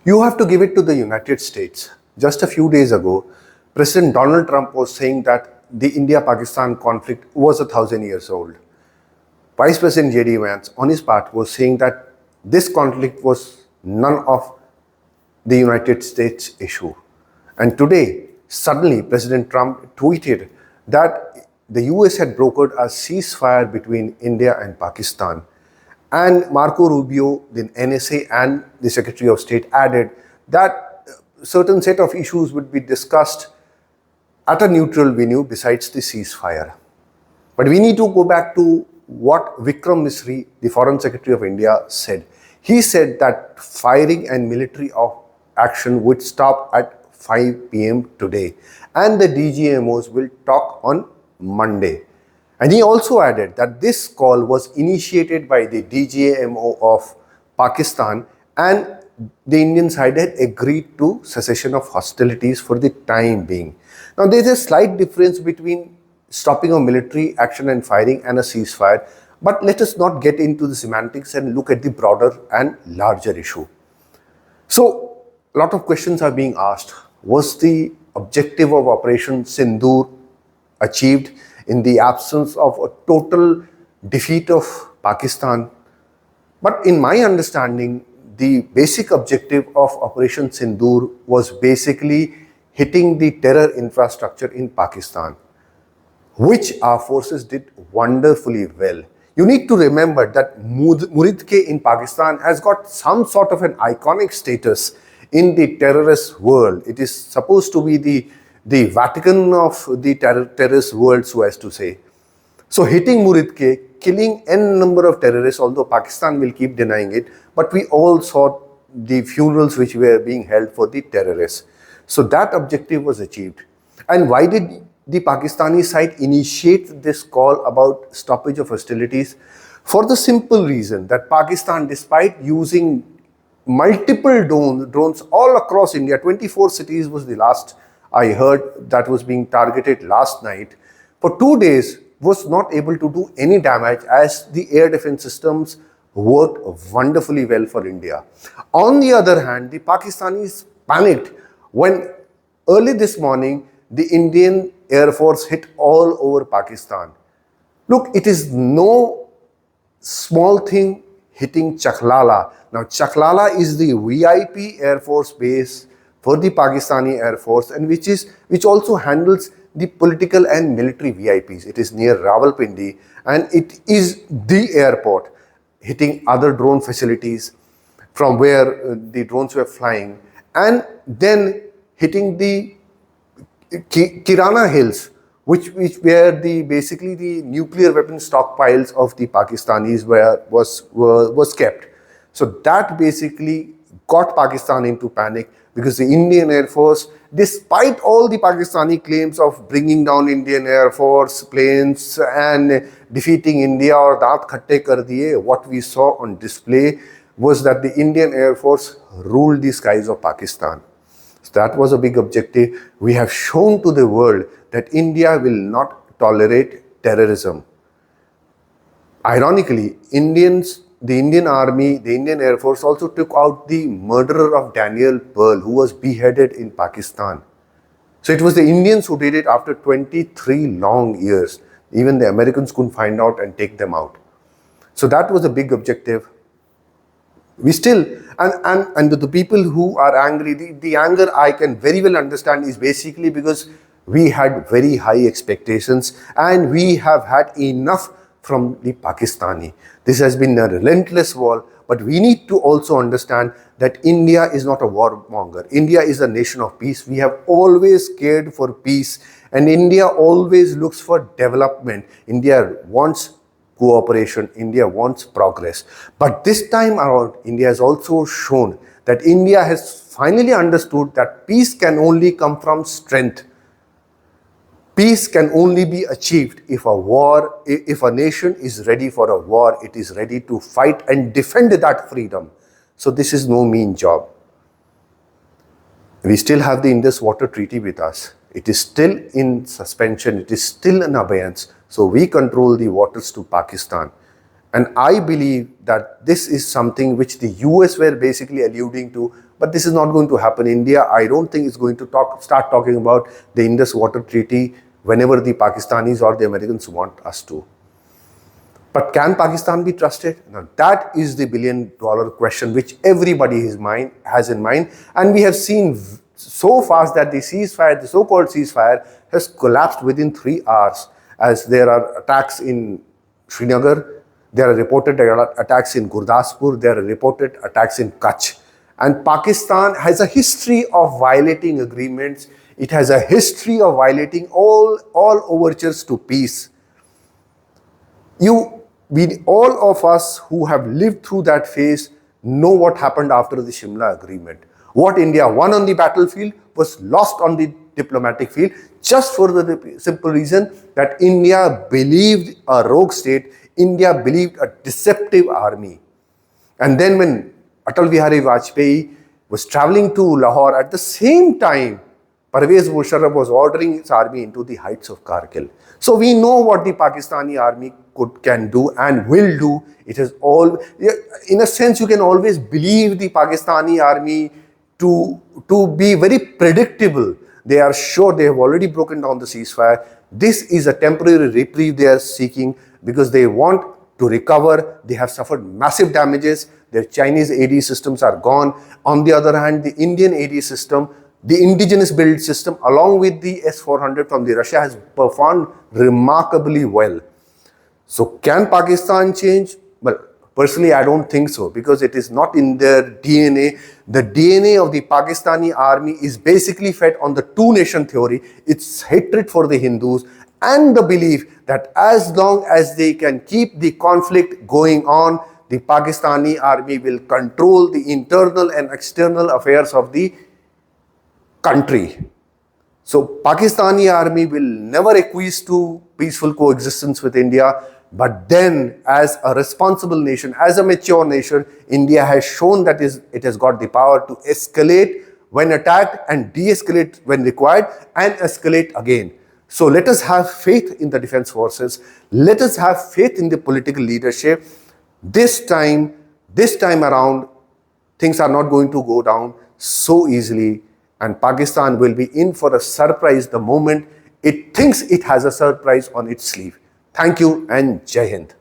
You have to give it to the United States. Just a few days ago, President Donald Trump was saying that the India-Pakistan conflict was 1,000 years old. Vice President J.D. Vance, on his part, was saying that this conflict was none of the United States issue. And today, suddenly, President Trump tweeted that the US had brokered a ceasefire between India and Pakistan. And Marco Rubio, the NSA and the Secretary of State added that certain set of issues would be discussed at a neutral venue besides the ceasefire. But we need to go back to what Vikram Misri, the Foreign Secretary of India, said. He said that firing and military action would stop at 5 p.m. today, and the DGMOs will talk on Monday. And he also added that this call was initiated by the DGMO of Pakistan, and the Indian side had agreed to cessation of hostilities for the time being. Now, there is a slight difference between stopping of military action and firing and a ceasefire, but let us not get into the semantics and look at the broader and larger issue. So, a lot of questions are being asked. Was the objective of Operation Sindoor achieved in the absence of a total defeat of Pakistan? But in my understanding, the basic objective of Operation Sindoor was basically hitting the terror infrastructure in Pakistan, which our forces did wonderfully well. You need to remember that Muridke in Pakistan has got some sort of an iconic status in the terrorist world. It is supposed to be the Vatican of the terrorist world, so as to say. So hitting Muridke, killing n number of terrorists, although Pakistan will keep denying it, but we all saw the funerals which were being held for the terrorists. So that objective was achieved. And why did the Pakistani side initiate this call about stoppage of hostilities? For the simple reason that Pakistan, despite using multiple drones all across India, 24 cities was the last I heard that was being targeted last night, for 2 days was not able to do any damage, as the air defense systems worked wonderfully well for India. On the other hand, the Pakistanis panicked when early this morning the Indian Air Force hit all over Pakistan. Look, it is no small thing hitting Chaklala. Now, Chaklala is the VIP Air Force base for the Pakistani Air Force, and which also handles the political and military VIPs. It is near Rawalpindi, and it is the airport, hitting other drone facilities from where the drones were flying, and then hitting the Kirana Hills, which were basically the nuclear weapon stockpiles of the Pakistanis was kept. So that basically got Pakistan into panic, because the Indian Air Force, despite all the Pakistani claims of bringing down Indian Air Force planes and defeating India or daat khatte kar diye, what we saw on display was that the Indian Air Force ruled the skies of Pakistan. So that was a big objective. We have shown to the world that India will not tolerate terrorism. Ironically, the Indian Army, the Indian Air Force also took out the murderer of Daniel Pearl, who was beheaded in Pakistan. So it was the Indians who did it after 23 long years. Even the Americans couldn't find out and take them out. So that was a big objective. We still, and the people who are angry, the anger I can very well understand is basically because we had very high expectations and we have had enough from the Pakistani. This has been a relentless war, but we need to also understand that India is not a warmonger. India is a nation of peace. We have always cared for peace, and India always looks for development. India wants cooperation. India wants progress. But this time around, India has also shown that India has finally understood that peace can only come from strength. Peace can only be achieved if a nation is ready for a war, it is ready to fight and defend that freedom. So this is no mean job. We still have the Indus Water Treaty with us. It is still in suspension, it is still in abeyance. So we control the waters to Pakistan. And I believe that this is something which the US were basically alluding to, but this is not going to happen. India, I don't think is going to start talking about the Indus Water Treaty whenever the Pakistanis or the Americans want us to. But can Pakistan be trusted? Now, that is the billion-dollar question which everybody has in mind. And we have seen so fast that the ceasefire, the so-called ceasefire, has collapsed within 3 hours, as there are attacks in Srinagar, there are reported attacks in Gurdaspur, there are reported attacks in Kutch. And Pakistan has a history of violating agreements. It has a history of violating all overtures to peace. All of us who have lived through that phase know what happened after the Shimla agreement. What India won on the battlefield was lost on the diplomatic field, just for the simple reason that India believed a rogue state, India believed a deceptive army. And then when Atal Bihari Vajpayee was traveling to Lahore, at the same time, Parvez Musharraf was ordering his army into the heights of Kargil. So we know what the Pakistani army can do and will do. It has in a sense, you can always believe the Pakistani army to be very predictable. They are sure they have already broken down the ceasefire. This is a temporary reprieve they are seeking because they want to recover. They have suffered massive damages. Their Chinese AD systems are gone. On the other hand, the Indian AD system, the indigenous build system, along with the S-400 from the Russia, has performed remarkably well. So can Pakistan change? Well, personally, I don't think so, because it is not in their DNA. The DNA of the Pakistani army is basically fed on the two-nation theory. It's hatred for the Hindus and the belief that as long as they can keep the conflict going on, the Pakistani army will control the internal and external affairs of the country. So Pakistani army will never acquiesce to peaceful coexistence with India. But then, as a responsible nation, as a mature nation, India has shown that it has got the power to escalate when attacked and de-escalate when required and escalate again. So let us have faith in the defense forces. Let us have faith in the political leadership. This time around, things are not going to go down so easily, and Pakistan will be in for a surprise the moment it thinks it has a surprise on its sleeve. Thank you and Jai Hind.